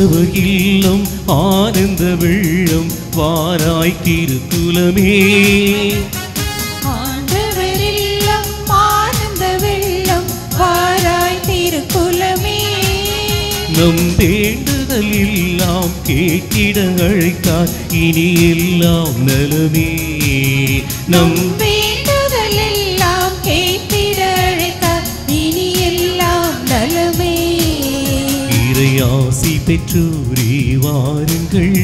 ஆண்டவர் இல்லம் ஆனந்த வெள்ளம் வாராய் திருக்குலமே. ஆண்டவர் இல்லம் ஆனந்த வெள்ளம் வாராய் திருக்குலமே. நம் வேண்டுதல் எல்லாம் கேட்டிட அழைத்தார் இனி எல்லாம் நலமே. நம் வேண்டுதல் எல்லாம் கேட்டிட அழைத்தார் இனி எல்லாம் நலமே. இறையாசி பெற்றோரே வாருங்கள்,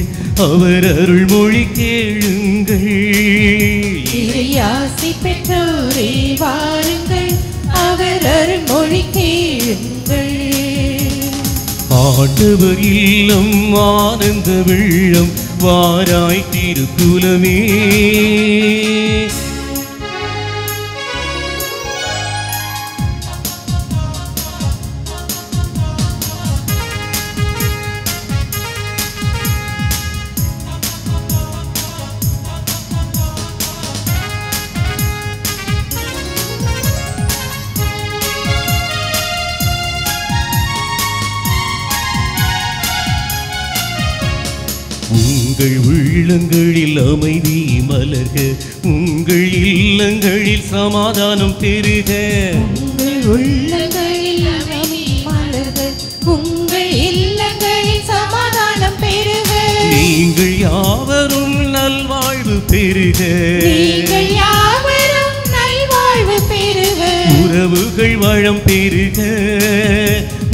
அவர் அருள்மொழி கேளுங்கள். இறையாசி பெற்றோரே வாருங்கள், அவர் அருள்மொழி கேளுங்கள். ஆண்டவர் இல்லம் ஆனந்த வெள்ளம் வாராய் திருக்குலமே. உங்கள் உள்ளங்களில் அமைதி மலர்க, உங்கள் இல்லங்களில் சமாதானம் பெருக. உங்கள் உள்ளங்களில் அமைதி மலர்க, உங்கள் இல்லங்களில் சமாதானம் பெருக. நீங்கள் யாவரும் நல்வாழ்வு பெருக, நீங்கள் யாவரும் நல்வாழ்வு பெருக. உறவுகள் வளம் பெருக,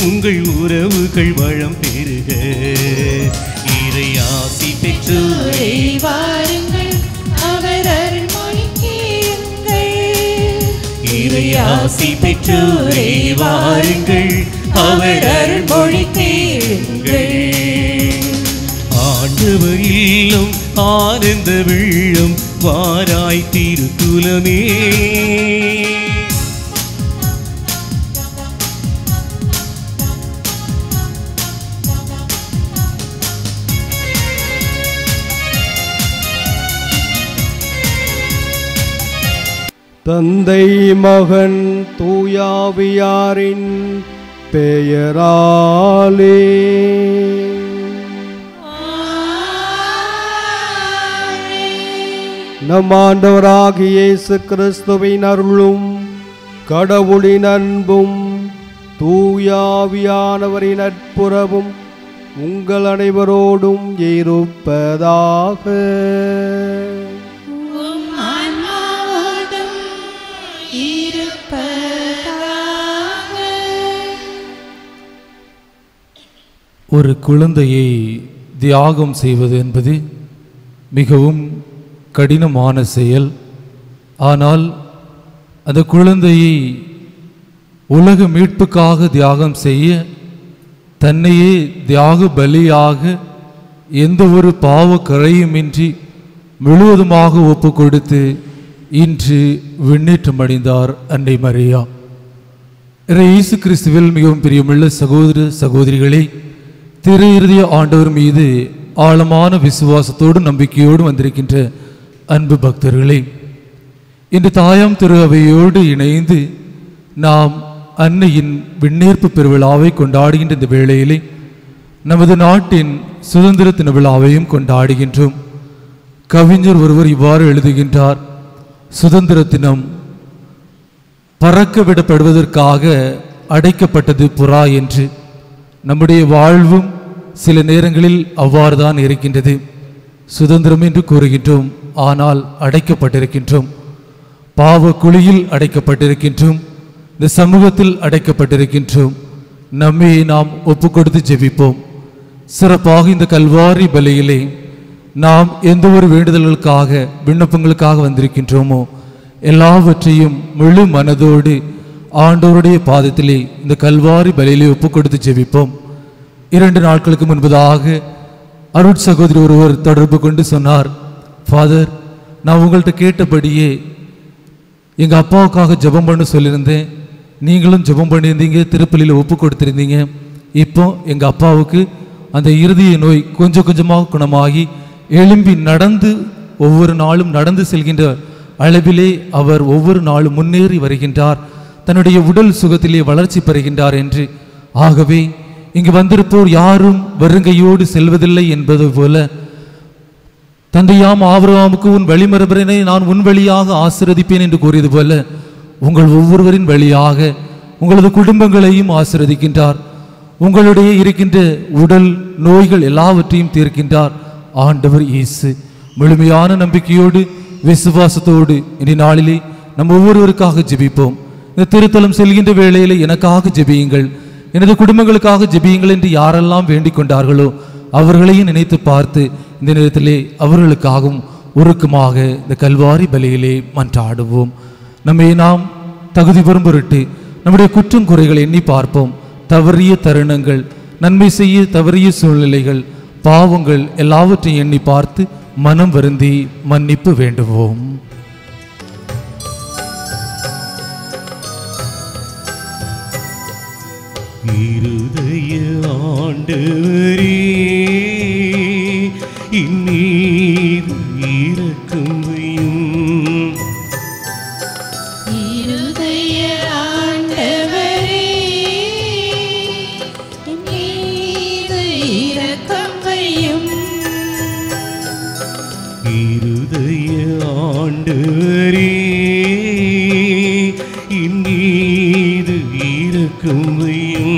உங்கள் உறவுகள் வளம் பெருக. இறையாசி பெற்றோரே வாருங்கள், அவர் அருள்மொழி கேளுங்கள். இறையாசி பெற்றோரே வாருங்கள், அவர் அருள்மொழி கேளுங்கள். ஆண்டவர் இல்லம் ஆனந்த வெள்ளம் வாராய் திருக்குலமே. தந்தை மகன் தூயாவியாரின் பெயராலே. நம் ஆண்டவராகிய இயேசு கிறிஸ்துவின் அருளும் கடவுளின் அன்பும் தூயாவியானவரின் நட்புறவும் உங்கள் அனைவரோடும் இருப்பதாக. ஒரு குழந்தையை தியாகம் செய்வது என்பது மிகவும் கடினமான செயல். ஆனால் அந்த குழந்தையை உலக மீட்புக்காக தியாகம் செய்ய தன்னையே தியாக பலியாக எந்த ஒரு பாவ கரையுமின்றி முழுவதுமாக ஒப்பு கொடுத்து இன்று விண்ணேற்றம் அடைந்தார் அன்னை மரியா. இயேசு கிறிஸ்துவில் மிகவும் பிரியமுள்ள சகோதர சகோதரிகளே, திரு இருதய ஆண்டவர் மீது ஆழமான விசுவாசத்தோடு நம்பிக்கையோடு வந்திருக்கின்ற அன்பு பக்தர்களே, இன்று தாயாம் திரு அவையோடு இணைந்து நாம் அன்னையின் விண்ணேற்பு பெருவிழாவை கொண்டாடுகின்ற இந்த வேளையிலே நமது நாட்டின் சுதந்திர தின விழாவையும் கொண்டாடுகின்றோம். கவிஞர் ஒருவர் இவ்வாறு எழுதுகின்றார்: சுதந்திர தினம் பறக்க விடப்படுவதற்காக அடைக்கப்பட்டது புறா என்று. நம்முடைய வாழ்வும் சில நேரங்களில் அவ்வாறு தான் இருக்கின்றது. சுதந்திரம் என்று கூறுகின்றோம், ஆனால் அடைக்கப்பட்டிருக்கின்றோம். பாவ குழியில் அடைக்கப்பட்டிருக்கின்றோம். இந்த சமூகத்தில் அடைக்கப்பட்டிருக்கின்றோம். நம்மை நாம் ஒப்பு கொடுத்து ஜெபிப்போம். சிறப்பாக இந்த கல்வாரி பலியிலே நாம் எந்த ஒரு வேண்டுதல்களுக்காக விண்ணப்பங்களுக்காக வந்திருக்கின்றோமோ எல்லாவற்றையும் முழு மனதோடு ஆண்டவருடைய பாதத்திலே இந்த கல்வாரி பலியிலே ஒப்பு கொடுத்து ஜெபிப்போம். 2 நாட்களுக்கு முன்பதாக அருட் சகோதரி ஒருவர் தொடர்பு கொண்டு சொன்னார், ஃபாதர், நான் உங்கள்கிட்ட கேட்டபடியே எங்கள் அப்பாவுக்காக ஜெபம் பண்ண சொல்லியிருந்தேன், நீங்களும் ஜெபம் பண்ணியிருந்தீங்க, திருப்பலியில் ஒப்பு கொடுத்துருந்தீங்க. இப்போ எங்கள் அப்பாவுக்கு அந்த இருதய நோய் கொஞ்சம் கொஞ்சமாக குணமாகி எழும்பி நடந்து ஒவ்வொரு நாளும் நடந்து செல்கின்ற அளவிலே அவர் ஒவ்வொரு நாளும் முன்னேறி வருகின்றார், தன்னுடைய உடல் சுகத்திலே வளர்ச்சி பெறுகின்றார் என்று. ஆகவே இங்கு வந்திருப்போர் யாரும் வருங்கையோடு செல்வதில்லை என்பது போல தந்தையாம் ஆபிரகாமுக்கு உன் வழிமரபரனை நான் உன் வழியாக ஆசீர்வதிப்பேன் என்று கூறியது போல உங்கள் ஒவ்வொருவரின் வழியாக உங்களது குடும்பங்களையும் ஆசீர்வதிக்கின்றார். உங்களுடைய இருக்கின்ற உடல் நோய்கள் எல்லாவற்றையும் தீர்க்கின்றார் ஆண்டவர் இயேசு. முழுமையான நம்பிக்கையோடு விசுவாசத்தோடு இந்த நாளிலே நம் ஒவ்வொருவருக்காக ஜெபிப்போம். இந்த திருத்தலம் செல்கின்ற வேளையிலே எனக்காக ஜெபியுங்கள், எனது குடும்பங்களுக்காக ஜெபியுங்கள் என்று யாரெல்லாம் வேண்டிக் கொண்டார்களோ அவர்களையும் நினைத்து பார்த்து இந்த நேரத்திலே அவர்களுக்காகவும் உருக்கமாக இந்த கல்வாரி பலியிலே மன்றாடுவோம். நம்மை நாம் தகுதி பெறும் பொருட்டு நம்முடைய குற்றம் குறைகளை எண்ணி பார்ப்போம். தவறிய தருணங்கள், நன்மை செய்ய தவறிய சூழ்நிலைகள், பாவங்கள் எல்லாவற்றையும் எண்ணி பார்த்து மனம் வருந்தி மன்னிப்பு வேண்டுவோம். இருதய ஆண்டவரே இம்மீது இரக்கம் வையும். இருதய ஆண்டவரே இம்மீது இரக்கம் வையும். இருதய ஆண்டவரே இம்மீது இரக்கம் வையும்.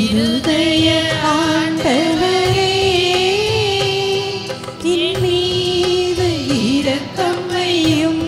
இருதய ஆண்டவரே இம்மீது இரக்கம் வையும்.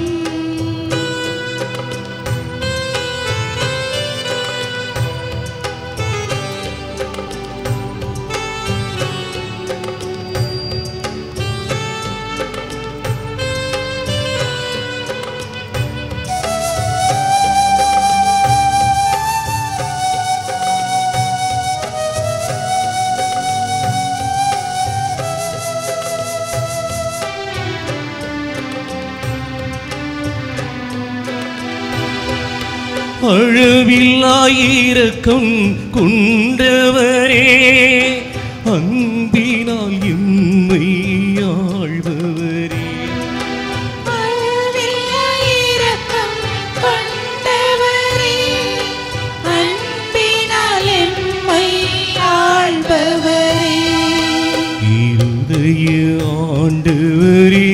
அளவில்லா இரக்கம் கொண்டவரே அன்பினால் எம்மை ஆள்பவரே. அளவில்லா இரக்கம் கொண்டவரே அன்பினால் எம்மை ஆள்பவரே. இருதய ஆண்டவரே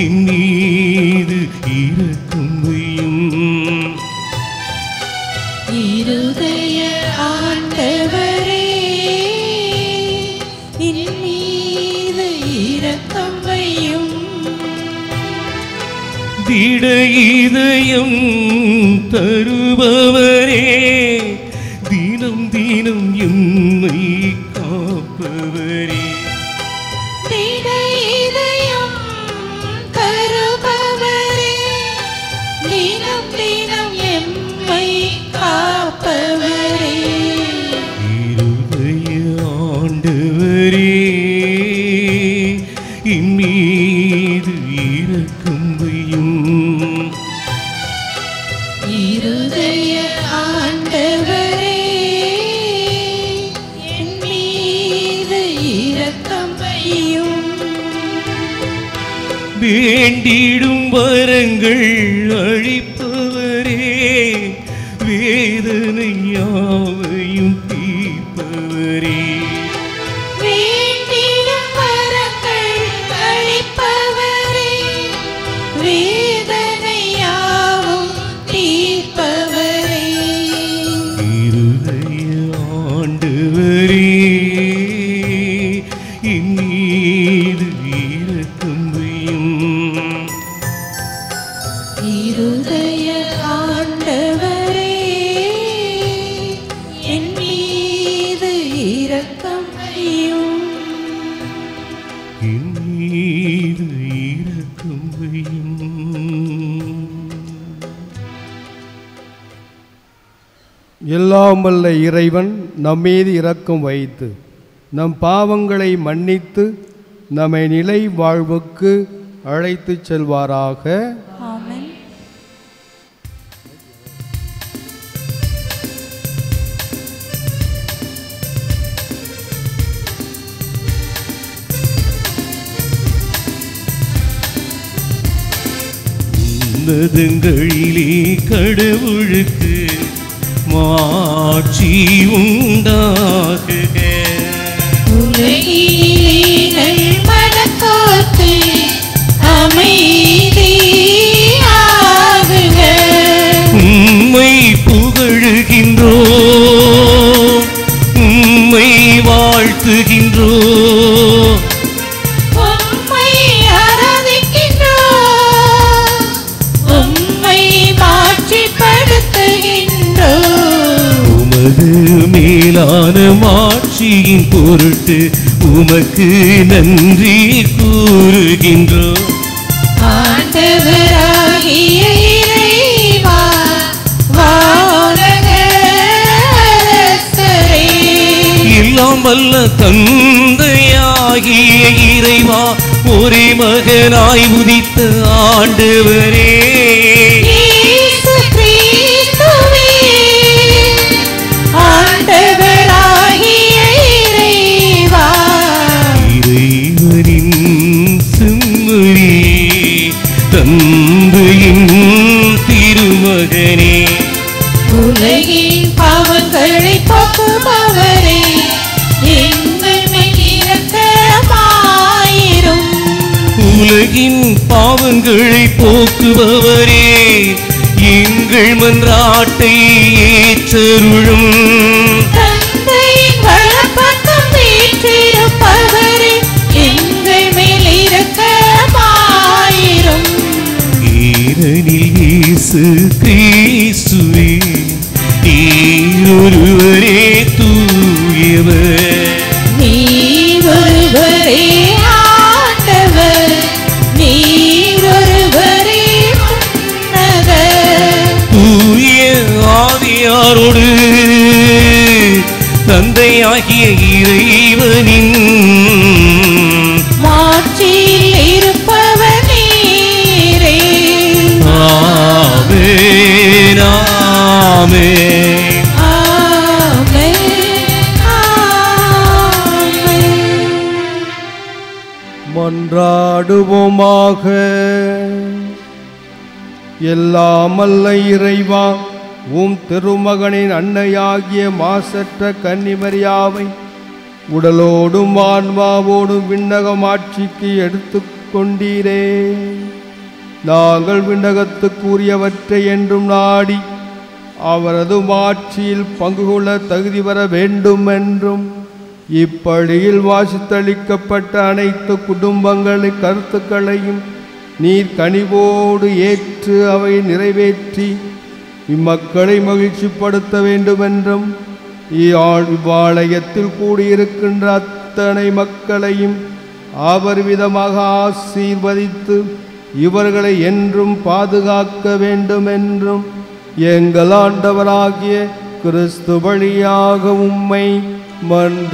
இம்மீது இரக்கம் வையும். இருதய ஆண்டவரே இம்மீது இரக்கம் வையும். திட இதயம் தருபவரே தினம் தினம் எம்மை காப்பவரே. திட இதயம் தருபவரே தினம் தினம் எம்மை காப்பவரே. இருதய ஆண்டவரே இம்மீது இரக்கம் வையும். இருதய ஆண்டவரே என் மீது இரக்கம் வையும். வேண்டிடும் வரங்கள் அழிப்பவரே வேதனை யாவையும் தீர்ப்பவரே. வேண்டிடும் வரங்கள் அளிப்பவரே வேதனை யாவும் தீர்ப்பவரே. இருதய ஆண்டவரே இம்மீது இரக்கம் வையும். இருதய ஆண்டவரே என் மீது இரக்கம் வையும். இம்மீது இரக்கம் வையும். எல்லாம் வல்ல இறைவன் நம்மீது இரக்கம் வைத்து நம் பாவங்களை மன்னித்து நம்மை நிலை வாழ்வுக்கு அழைத்துச் செல்வாராக. ஆமென். உன்னதங்களிலே கடவுளுக்கு ஆட்சி உண்டாகுக. உலகினீர்கள் மனக்காத்து அமைதியாகுக. உம்மை புகழுகின்றோம், உம்மை வாழ்த்துகின்றோம். உம்மை ஆராதிக்கின்றோம், உம்மை மாட்சிப்படுத்துகின்றோம். உமது மேலான மாட்சியின் பொருட்டு உமக்கு நன்றி கூறுகின்றோம். ஆண்டவராகிய இறைவா, வானக அரசரே, எல்லாம் வல்ல தந்தையாகிய இறைவா, ஒரே மகனாய் உதித்த ஆண்டவரே, இயேசு கிறிஸ்துவே, ஆண்டவராகிய இறைவா, இறைவனின் செம்மறி தந்தையின் திருமகனே, உலகின் பாவங்களை போக்குபவரே, எங்கள் மேல் இரக்கமாயிரும். உலகின் பாவங்களை போக்குபவரே, எங்கள் மன்றாட்டை ஏற்றருளும். தந்தையின் வலப்பக்கம் வீற்றிருப்பவரே, எங்கள் மேல் இரக்கமாயிரும். ஏனெனில் இயேசு கிறிஸ்துவே, நீர் ஒருவரே தூயவர், நீர் ஒருவரே ஆண்டவர், நீர் ஒருவரே உன்னதர். தூய ஆவியாரோடு தந்தையாகிய இறைவனின் மாட்சியில் இருப்பவர் நீரே. ஆமென், ஆமென். ஆமென், ஆமென். மன்றாடுவோமாக. எல்லாமல்ல இறைவா, உம் திருமகனின் அன்னையாகிய மாசற்ற கன்னிமரியாவை உடலோடும் ஆன்மாவோடும் விண்ணகம் ஆட்சிக்கு எடுத்து கொண்டீரே. நாங்கள் விண்ணகத்துக்குரியவற்றை என்றும் நாடி அவரது ஆட்சியில் பங்கு கொள்ள தகுதி பெற வேண்டும் என்றும், இப்படியில் வாசித்தளிக்கப்பட்ட அனைத்து குடும்பங்களின் கருத்துக்களையும் நீர் கனிவோடு ஏற்று அவை நிறைவேற்றி இம்மக்களை மகிழ்ச்சிப்படுத்த வேண்டுமென்றும், இவ்வாலயத்தில் கூடியிருக்கின்ற அத்தனை மக்களையும் அவர் விதமாக ஆசீர்வதித்து இவர்களை என்றும் பாதுகாக்க வேண்டுமென்றும் எங்கள் ஆண்டவராகிய கிறிஸ்து வழியாக உம்மை மன்றாடுகின்றோம்.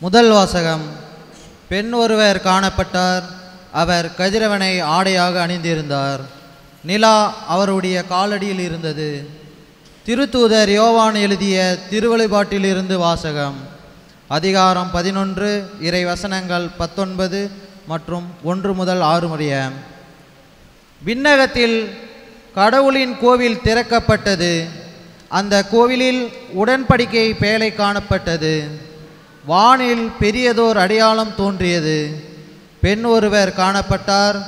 முதல் வாசகம். பெண் ஒருவர் காணப்பட்டார். அவர் கதிரவனை ஆடையாக அணிந்திருந்தார். நிலா அவருடைய காலடியில் இருந்தது. திருத்தூதர் யோவான் எழுதிய திருவெளிப்பாட்டிலிருந்து வாசகம். அதிகாரம் 11, இறை வசனங்கள் 19 மற்றும் 1 முதல் 6 முடிய. விண்ணகத்தில் கடவுளின் கோவில் திறக்கப்பட்டது. அந்த கோவிலில் உடன்படிக்கை பேழை காணப்பட்டது. வானில் பெரியதோர் அடையாளம் தோன்றியது. பெண் ஒருவர் காணப்பட்டார்.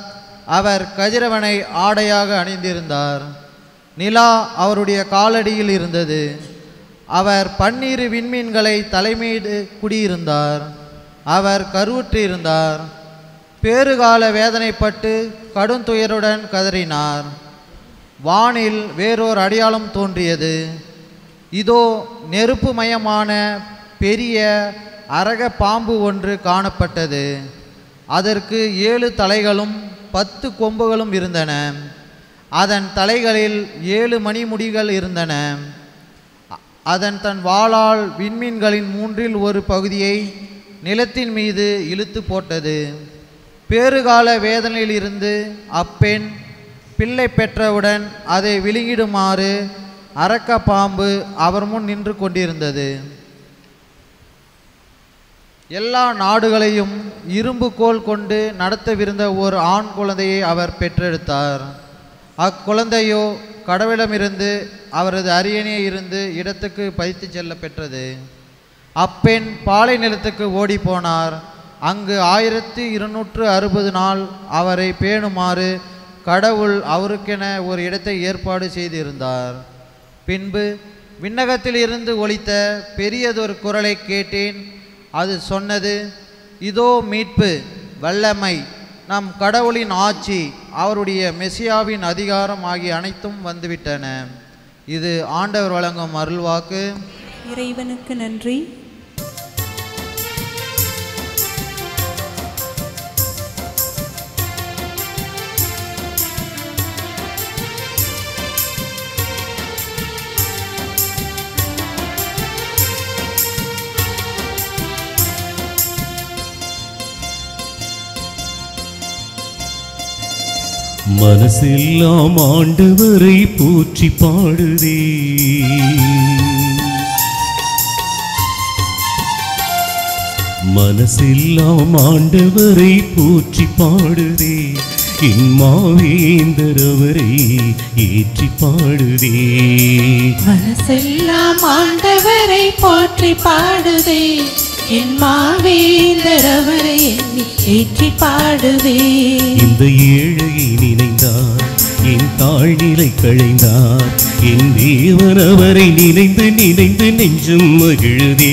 அவர் கதிரவனை ஆடையாக அணிந்திருந்தார். நிலா அவருடைய காலடியில் இருந்தது. அவர் 12 விண்மீன்களை தலைமீது குடியிருந்தார். அவர் கருவுற்று இருந்தார். பேறுகால வேதனைப்பட்டு கடுந்துயருடன் கதறினார். வானில் வேறோர் அடையாளம் தோன்றியது. இதோ நெருப்புமயமான பெரிய அரக பாம்பு ஒன்று காணப்பட்டது. அதற்கு 7 தலைகளும் 10 கொம்புகளும் இருந்தன. அதன் தலைகளில் 7 மணிமுடிகள் இருந்தன. அதன் தன் வாளால் விண்மீன்களின் 1/3 ஒரு பகுதியை நிலத்தின் மீது இழுத்து போட்டது. பேறுகால வேதனையிலிருந்து அப்பெண் பிள்ளை பெற்றவுடன் அதை விழுங்கிடுமாறு அரக்க பாம்பு அவர் முன் நின்று கொண்டிருந்தது. எல்லா நாடுகளையும் இரும்பு கோல் கொண்டு நடத்தவிருந்த ஒரு ஆண் குழந்தையை அவர் பெற்றெடுத்தார். அக்குழந்தையோ கடவுளிடமிருந்து அவரது அரியணையை இருந்து இடத்துக்கு பதித்து செல்ல பெற்றது. அப்பெண் பாலை நிலத்துக்கு ஓடி போனார். அங்கு 1260 நாள் அவரை பேணுமாறு கடவுள் அவருக்கென ஒரு இடத்தை ஏற்பாடு செய்திருந்தார். பின்பு விண்ணகத்தில் இருந்து ஒலித்த பெரியதொரு குரலை கேட்டேன். அது சொன்னது, இதோ மீட்பு, வல்லமை, நம் கடவுளின் ஆட்சி, அவருடைய மெசியாவின் அதிகாரம் ஆகிய அனைத்தும் வந்துவிட்டன. இது ஆண்டவர் வழங்கும் அருள்வாக்கு. இறைவனுக்கு நன்றி. மனசெல்லாம் ஆண்டவரை போற்றி பாடுதே, மனசெல்லாம் ஆண்டவரை போற்றி பாடுதே, என் மாவேந்தர் அவரை ஏற்றி பாடுதே. மனசெல்லாம் ஆண்டவரை போற்றி பாடுதே, என் மாவேந்தர் அவரை எண்ணி ஏற்றி பாடுதே. இந்த ஏழையை நினைந்தார், என் தாழ்நிலை களைந்தார், என் தேவன் அவரை நினைந்து நினைந்து நெஞ்சும் மகிழுதே.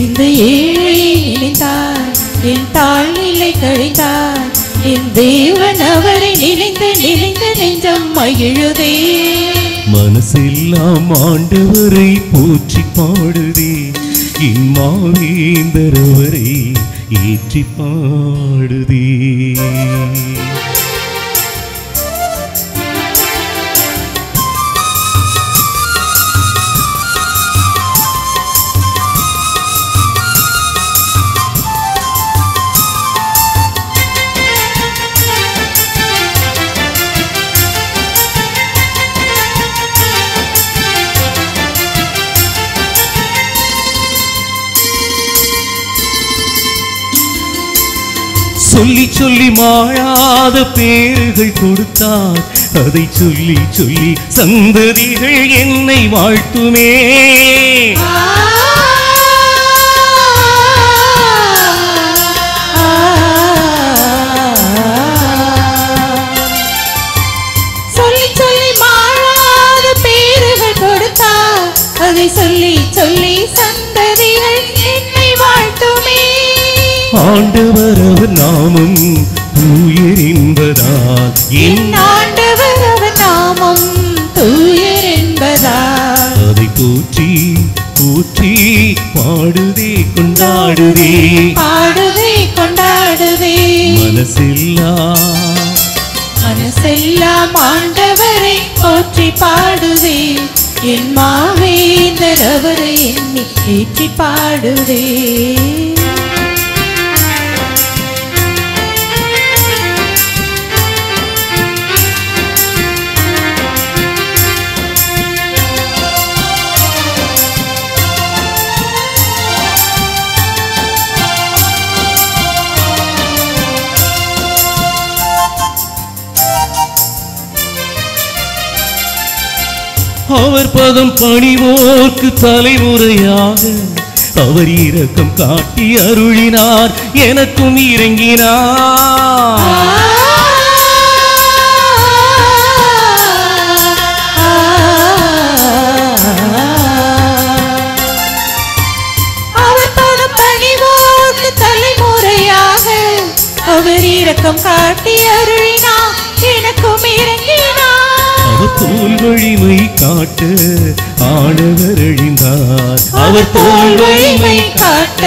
இந்த ஏழையை நினைந்தார், என் தாழ்நிலை களைந்தார், என் தேவன் அவரை நினைந்து நினைந்து நெஞ்சம் மகிழுதே. மனசெல்லாம் ஆண்டவரை போற்றி பாடுதே, என் மாவேந்தர் அவரை ஏற்றி பாடுதே. சொல்லி சொல்லி மாளாத பேர்கள் கொடுத்தார், அதை சொல்லி சொல்லி சந்ததிகள் என்னை வாழ்த்துமே. சொல்லி சொல்லி மாளாத பேர்கள் கொடுத்தார், அதை சொல்லி சொல்லி சந்ததிகள் என்னை வாழ்த்துமே. ஆண்டவர் அவர் நாமம் தூயர் என்பதால், என் ஆண்டவர் அவர் நாமம் தூயர் என்பதால், அதை போற்றி போற்றி பாடுதே கொண்டாடுதே, பாடுதே கொண்டாடுதே. மனசெல்லாம் ஆண்டவரை போற்றி பாடுதே, என் மாவேந்தர் அவரை எண்ணி ஏற்றி பாடுதே. அவர் பதம் பணிவோர்க்கு தலைமுறையாக அவர் இரக்கம் காட்டி அருளினார், எனக்கும் இறங்கினார். அவர் பதம் பணிவோர்க்கு தலைமுறையாக அவர் இரக்கம் காட்டி அருளினார், எனக்கும் இறங்கினார். அவர் தோல் வலிமை காட்ட ஆண்டவர் அழிந்தார், அவர் தோல் வலிமை காட்ட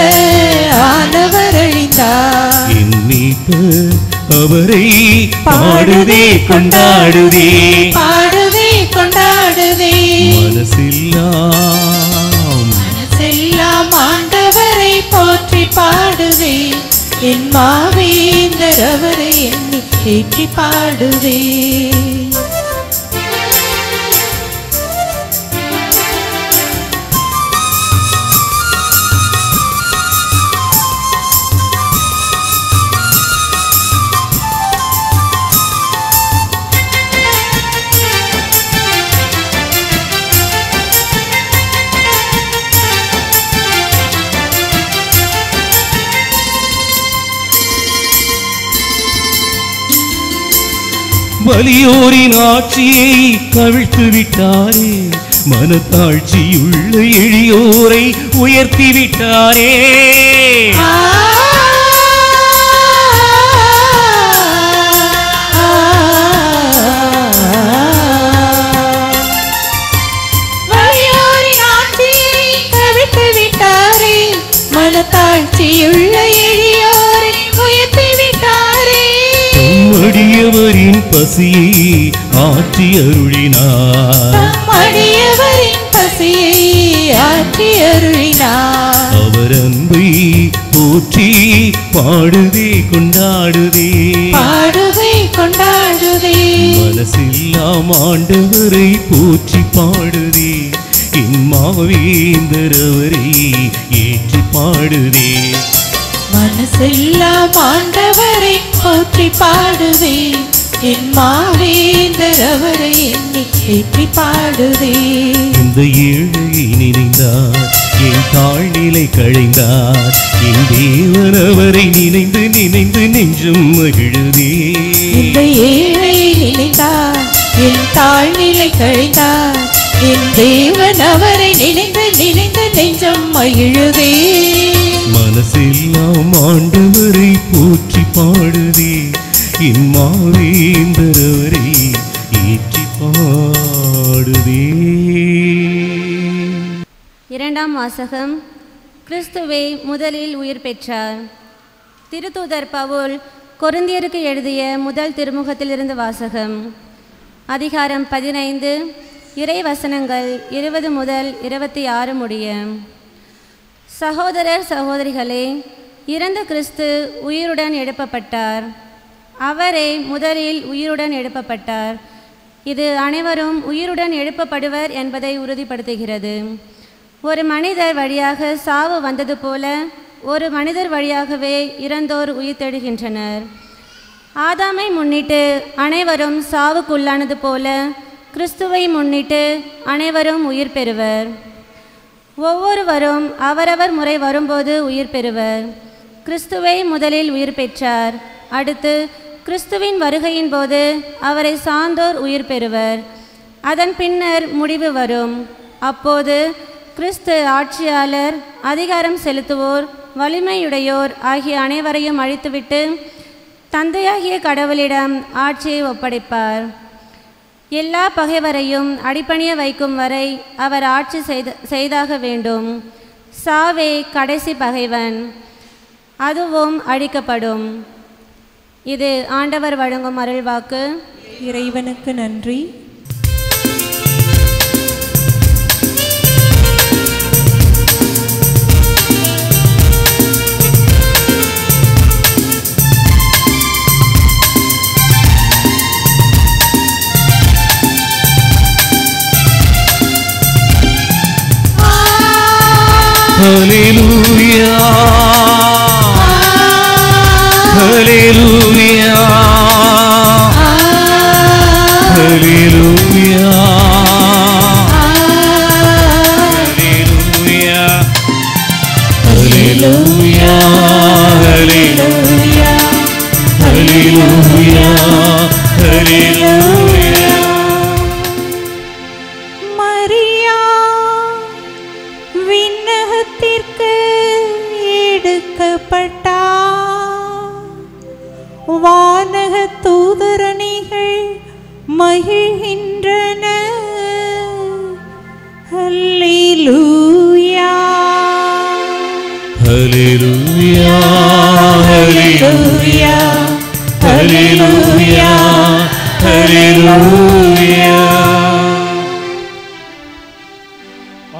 ஆண்டவர் அழிந்தார். என் மீட்பர் அவரை பாடுதே கொண்டாடுதே, பாடுதே கொண்டாடுதே. மனசெல்லாம் ஆண்டவரை போற்றி பாடுதே, என் மாவேந்தர் அவரை எண்ணி ஏற்றி பாடுதே. வலியோரின் ஆட்சியை கவிழ்த்து விட்டாரே, மனத்தாழ்ச்சியுள்ள எளியோரை உயர்த்தி விட்டாரே. வலியோரின் ஆட்சியை கவிழ்த்து விட்டாரே, மனத்தாழ்ச்சியுள்ள எளியோரை உயர்த்தி விட்டாரே. அடியவரின் பசியை ஆற்றி அருளினார், அடியவரின் பசியை ஆற்றி அருளினார். அவர் அன்பை போற்றி பாடுதே கொண்டாடுதே, பாடுதே கொண்டாடுதே. மனசெல்லாம் ஆண்டவரை போற்றி பாடுதே, என் மாவேந்தர் அவரை ஏற்றி பாடுதே. மனசெல்லாம் ஆண்டவரை போற்றி பாடுவே, என் மாவேந்தர் அவரை எண்ணி ஏற்றி பாடுவே. இந்த ஏழையை நினைந்தார், என் தாழ்நிலை களைந்தார், என் தேவன் அவரை நினைந்து நினைந்து நெஞ்சும் மகிழுதே. இந்த ஏழையை நினைந்தார், என் தாழ்நிலை களைந்தார், என் தேவன் அவரை நினைந்து நினைந்து நெஞ்சம் மகிழுதே. மனசெல்லாம் ஆண்டவரை போற்றி பாடுதே, என் மாவேந்தர் அவரை ஏற்றி பாடுதே. இரண்டாம் வாசகம். கிறிஸ்துவே முதலில் உயிர் பெற்றார். திருத்தூதர் பவுல் கொரிந்தியருக்கு எழுதிய முதல் திருமுகத்திலிருந்து வாசகம். அதிகாரம் 15, இறை வசனங்கள் 20 முதல் 26 முடிய. சகோதரர் சகோதரிகளே, இறந்த கிறிஸ்து உயிருடன் எழுப்பப்பட்டார். அவரே முதலில் உயிருடன் எழுப்பப்பட்டார். இது அனைவரும் உயிருடன் எழுப்பப்படுவர் என்பதை உறுதிப்படுத்துகிறது. ஒரு மனிதர் வழியாக சாவு வந்தது போல ஒரு மனிதர் வழியாகவே இறந்தோர் உயிர் தெழுகின்றனர். ஆதாமை முன்னிட்டு அனைவரும் சாவுக்குள்ளானது போல கிறிஸ்துவை முன்னிட்டு அனைவரும் உயிர் பெறுவர். ஒவ்வொருவரும் அவரவர் முறை வரும்போது உயிர் பெறுவர். கிறிஸ்துவை முதலில் உயிர் பெற்றார். அடுத்து கிறிஸ்துவின் வருகையின் போது அவரை சார்ந்தோர் உயிர் பெறுவர். அதன் பின்னர் முடிவு வரும். அப்போது கிறிஸ்து ஆட்சியாளர், அதிகாரம் செலுத்துவோர், வலிமையுடையோர் ஆகிய அனைவரையும் அழித்துவிட்டு தந்தையாகிய கடவுளிடம் ஆட்சியை ஒப்படைப்பார். எல்லா பகைவரையும் அடிபணிய வைக்கும் வரை அவர் ஆட்சி செய்தாக வேண்டும். சாவே கடைசி பகைவன், அதுவும் அழிக்கப்படும். இது ஆண்டவர் வழங்கும் அருள்வாக்கு. இறைவனுக்கு நன்றி. Hallelujah, Hallelujah, Hallelujah, Hallelujah, Hallelujah, Hallelujah, Hallelujah. Maria விண்ணகத்திற்கு எடுக்கப்பட்டார். வானக தூதரணிகள் மகிழ்கின்றன. ஹல்லேலூயா, Hallelujah, Hallelujah, Hallelujah, Hallelujah.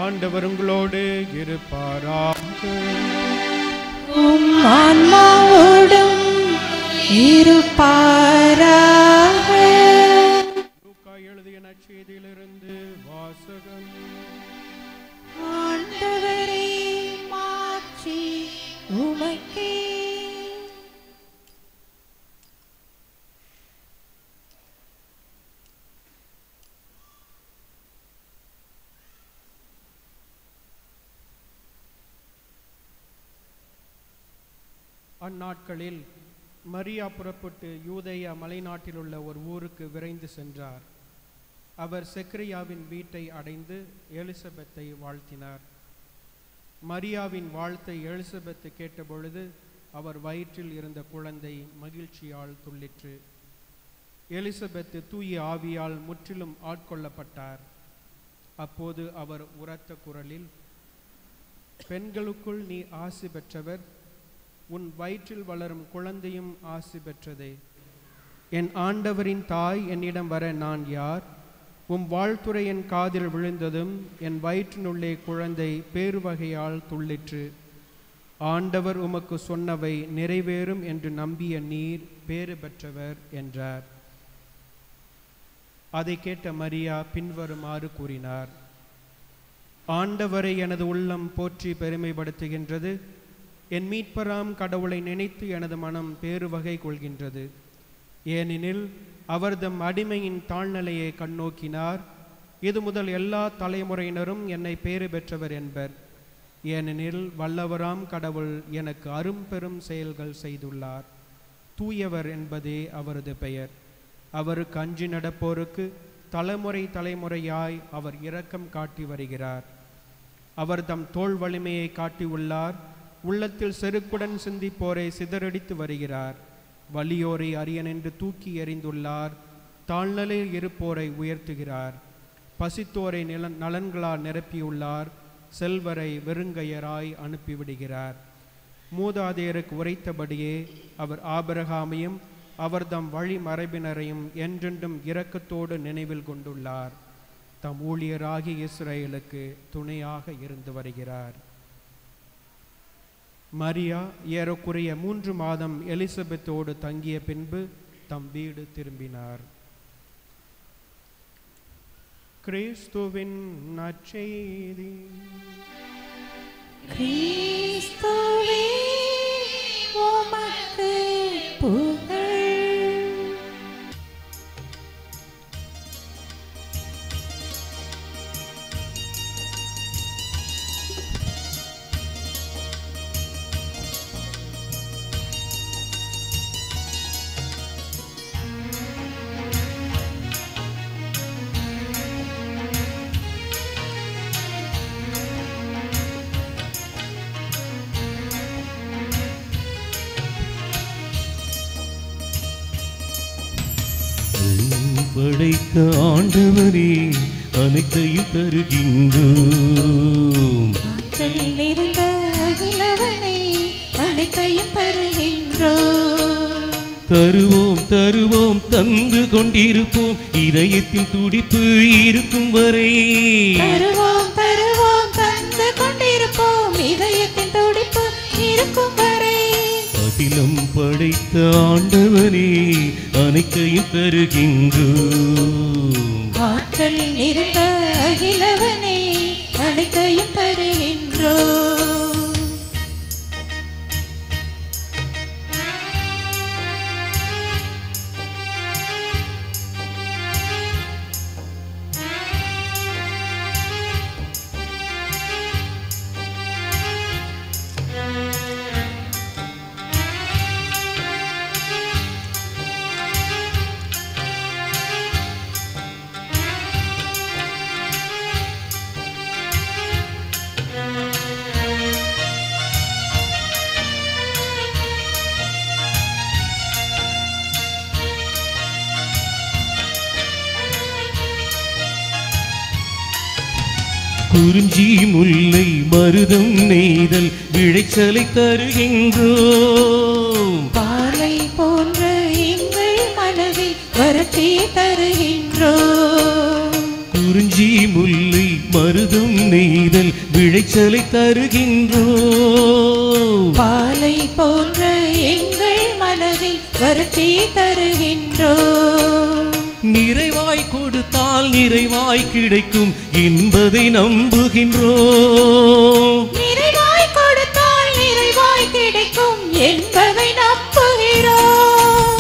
ஆண்டவர் உங்களோடு இருப்பாராக. உம் ஆன்மாவோடும் இருப்பாராக. லூக்கா எழுதிய நற்செய்தியிலிருந்து வாசகம். ஆண்டவரே, மாட்சி உமக்கே. அந்நாட்களில் மரியா புறப்பட்டு யூதேயா மலைநாட்டில் உள்ள ஒரு ஊருக்கு விரைந்து சென்றார். அவர் செக்கரியாவின் வீட்டை அடைந்து எலிசபெத்தை வாழ்த்தினார். மரியாவின் வாழ்த்தை எலிசபெத்து கேட்டபொழுது அவர் வயிற்றில் இருந்த குழந்தை மகிழ்ச்சியால் துள்ளிற்று. எலிசபெத்து தூய ஆவியால் முற்றிலும் ஆட்கொள்ளப்பட்டார். அப்போது அவர் உரத்த குரலில், பெண்களுக்குள் நீ ஆசி பெற்றவர், உன் வயிற்றில் வளரும் குழந்தையும் ஆசி பெற்றதே. என் ஆண்டவரின் தாய் என்னிடம் வர நான் யார்? உம் வாழ்த்துரை என் காதில் விழுந்ததும் என் வயிற்றினுள்ளே குழந்தை பேருவகையால் துள்ளிற்று. ஆண்டவர் உமக்கு சொன்னவை நிறைவேறும் என்று நம்பிய நீர் பேறு பெற்றவர் என்றார். அதை கேட்ட மரியா பின்வருமாறு கூறினார்: ஆண்டவரை எனது உள்ளம் போற்றி பெருமைப்படுத்துகின்றது. என் மீட்பராம் கடவுளை நினைத்து எனது மனம் பேருவகை கொள்கின்றது. ஏனெனில் அவர் தம் அடிமையின் தாழ்நிலையை கண்ணோக்கினார். இது முதல் எல்லா தலைமுறையினரும் என்னை பேறு பெற்றவர் என்பர். ஏனெனில் வல்லவராம் கடவுள் எனக்கு அரும்பெரும் செயல்கள் செய்துள்ளார். தூயவர் என்பதே அவரது பெயர். அவருக்கு அஞ்சி நடப்போருக்கு தலைமுறை தலைமுறையாய் அவர் இரக்கம் காட்டி வருகிறார். அவர் தம் தோள் வலிமையை காட்டியுள்ளார். உள்ளத்தில் செருக்குடன் சிந்திப்போரை சிதறடித்து வருகிறார். வலியோரை அரியனென்று தூக்கி எறிந்துள்ளார். தாழ்நிலையில் இருப்போரை உயர்த்துகிறார். பசித்தோரை நலன்களால் நிரப்பியுள்ளார். செல்வரை வெறுங்கையராய் அனுப்பிவிடுகிறார். மூதாதையருக்கு உரைத்தபடியே அவர் ஆபிரகாமையும் அவர் தம் வழி மரபினரையும் என்றென்றும் இரக்கத்தோடு நினைவில் கொண்டுள்ளார். தம் ஊழியராகி இஸ்ரேலுக்கு துணையாக இருந்து வருகிறார். மரியா ஏறக்குறைய 3 மாதம் எலிசபெத்தோடு தங்கிய பின்பு தம் வீடு திரும்பினார். கிறிஸ்துவின் நற்செய்தி. கிறிஸ்துவே உமக்கு புகழ். படைத்த ஆண்டவரே அனைத்தையும் தருகின்றோம். இருந்த அகிலவனை அனைத்தையும் தருகின்றோம். தருவோம் தருவோம் தந்து கொண்டிருப்போம் இதயத்தின் துடிப்பு இருக்கும் வரை. தருவோம் தருவோம் தந்து கொண்டிருப்போம் இதயத்தின் துடிப்பு இருக்கும் வரை. அகிலம் படைத்த ஆண்டவரே அனைத்தையும் தருகின்றோம். ஆற்றல் இருந்த அகிலவனை அனைத்தையும் தருகின்றோம். குறிஞ்சி முல்லை மருதம் நெய்தல் விளைச்சலை தருகின்றோம். பாலை போன்ற எங்கள் மனதில் வரத்தை தருகின்றோம். குறிஞ்சி முல்லை மருதம் நெய்தல் விளைச்சலை தருகின்றோம். பாலை போன்ற எங்கள் மனதில் வரத்தை தருகின்றோம். நிறைவாய் கொடுத்தால் நிறைவாய் கிடைக்கும் என்பதை நம்புகின்றோம். நிறைவாய் கொடுத்தால் நிறைவாய் கிடைக்கும் என்பதை நம்புகிறோம்.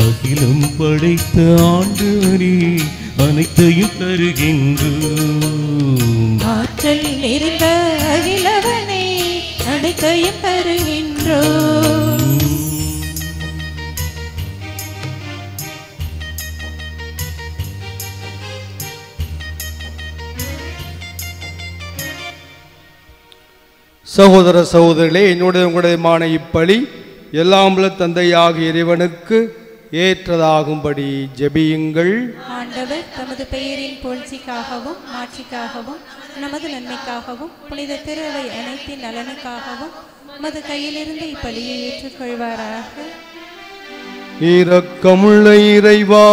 அகிலம் படைத்த ஆண்டவரே அனைத்தையும் தருகின்றோம். ஆற்றல் நிறைந்த அகிலவனை அனைத்தையும் தருகின்றோம். சகோதர சகோதரிகளே, என்னுடைய உங்களுடையமான இப்பலி எல்லாம் உள்ள தந்தையாகிய இறைவனுக்கு ஏற்றதாகும்படி ஜெபியுங்கள். ஆண்டவர் தமது பெயரின் புகழ்ச்சிக்காகவும் மாட்சிக்காகவும் நமது நன்மைக்காகவும் புனித திருவை அனைத்தின் நலனுக்காகவும் உமது கையிலிருந்து இப்பலியை ஏற்றுக்கொள்வாராக. இரக்கமுள்ள இறைவா,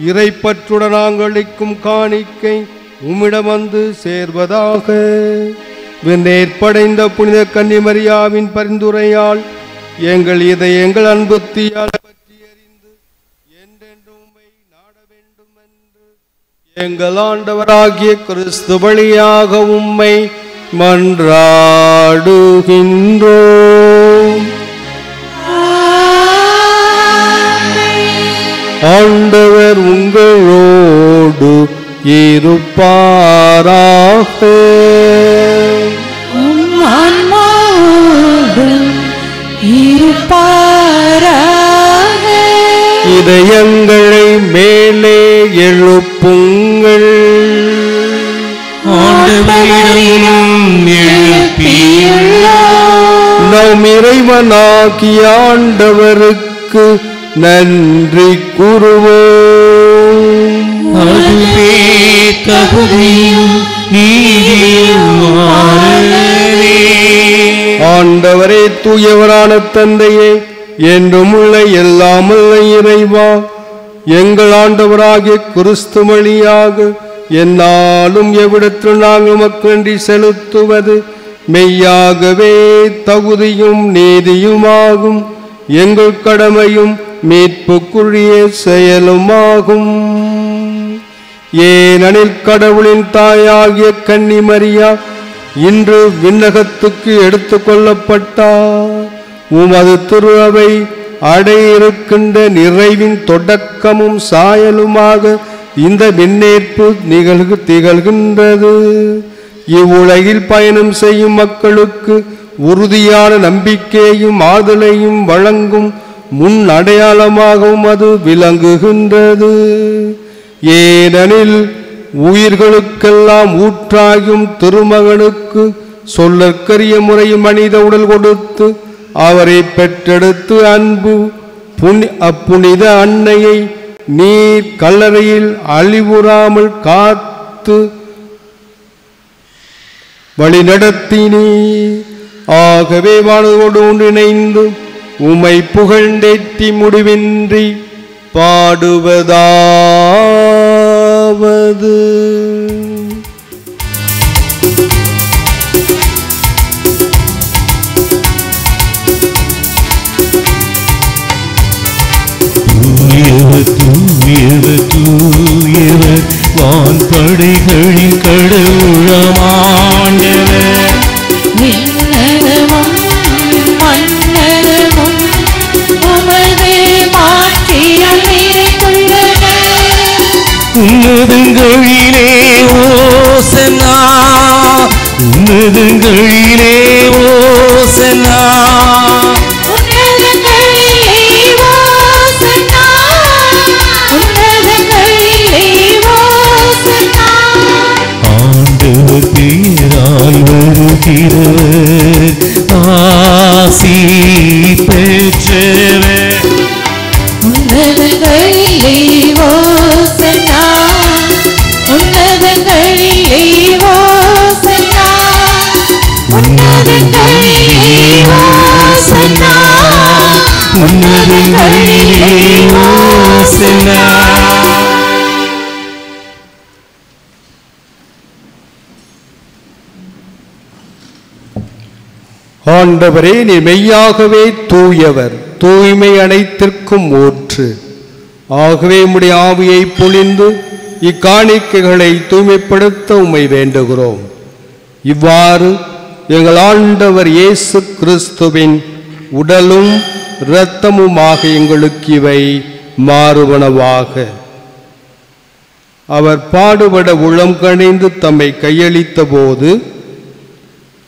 இறைப்பற்றுடன் நாங்கள் அளிக்கும் காணிக்கை உம்மிடம் வந்து சேர்வதாக. விண்ணேற்படைந்த புனித கன்னிமரியாவின் பரிந்துரையால் எங்கள் இதயங்கள் அன்பு தீயால் பற்றி எறிந்து என்றென்றும் உம்மை நாட வேண்டும் என்று எங்கள் ஆண்டவராகிய கிறிஸ்து வழியாக உம்மை மன்றாடுகின்றோம். ஆண்டவர் உங்களோடு இருப்பாராக. இதயங்களை மேலே எழுப்புங்கள். நம் இறைவனாகிய ஆண்டவருக்கு நன்றி கூறுவோம். அதுவே தகுதியும் நீதியுமானதே. ஆண்டவரே, தூயவரான தந்தையே, என்றும் உள்ள எல்லாமுள்ள இறைவா, எங்கள் ஆண்டவராகிய கிறிஸ்து வழியாக என்னாலும் எவ்விடத்தில் நாங்கள் உமக்கு நன்றி செலுத்துவது மெய்யாகவே தகுதியும் நீதியுமாகும். எங்கள் கடமையும் மீட்புக்குரிய செயலுமாகும். ஏனெனில் கடவுளின் தாயாகிய கன்னிமரியா இன்று விண்ணகத்துக்கு எடுத்து கொள்ளப்பட்டார். உமது திருவை அடையிருக்கின்ற நிறைவின் தொடக்கமும் சாயலுமாக இந்த விண்ணேற்பு திகழ்கின்றது. இவ்வுலகில் பயணம் செய்யும் மக்களுக்கு உறுதியான நம்பிக்கையையும் ஆதலையும் வழங்கும் முன் அடையாளமாகவும் அது விளங்குகின்றது. ஏனெனில் உயிர்களுக்கெல்லாம் ஊற்றாகும் திருமகனுக்கு சொல்லற்கரிய முறையில் மனித உடல் கொடுத்து அவரை பெற்றெடுத்து அன்பு அப்புனித அன்னையை நீர் கல்லறையில் அழிவுறாமல் காத்து வழிநடத்தினீ. ஆகவே வானோடு ஒன்றிணைந்து உம்மை புகழ்ந்தேற்றி முடிவின்றி பாடுவதாவது. தூயவர் தூயவர் வான்படைகளின் கடவுளமாண்டவர். விண்ணகமும் மண்ணகமும் உமது மாட்சியால் நிறைந்துள்ளன. உன்னதங்களிலே ஓசன்னா, உன்னதங்களிலே ஓசன்னா. பேரால் வருகிறவர் ஆசி பெற்றவர். உன்னதங்களிலே ஓசன்னா, உன்னதங்களிலே ஓசன்னா, உன்னதங்களிலே ஓசன்னா, உன்னதங்களிலே ஓசன்னா. ஆண்டவரே, நீ மெய்யாகவே தூயவர், தூய்மை அனைத்திற்கும் ஊற்று. ஆகவே உம்முடைய ஆவியை பொழிந்து இக்காணிக்கைகளை தூய்மைப்படுத்த உம்மை வேண்டுகிறோம். இவ்வாறு எங்கள் ஆண்டவர் இயேசு கிறிஸ்துவின் உடலும் இரத்தமுமாக எங்களுக்கு இவை மாறுவனவாக. அவர் பாடுபட உளம் கணிந்து தம்மை கையளித்த போது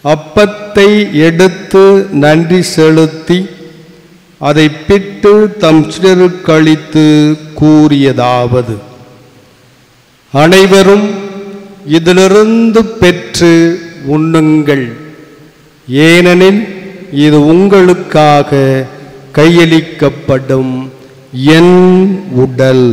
அப்பத்தை எடுத்து நன்றி செலுத்தி அதை பிட்டு தம் சீடருக்கு அளித்து கூறியதாவது: அனைவரும் இதிலிருந்து பெற்று உண்ணுங்கள். ஏனெனில் இது உங்களுக்காக கையளிக்கப்படும் என் உடல்.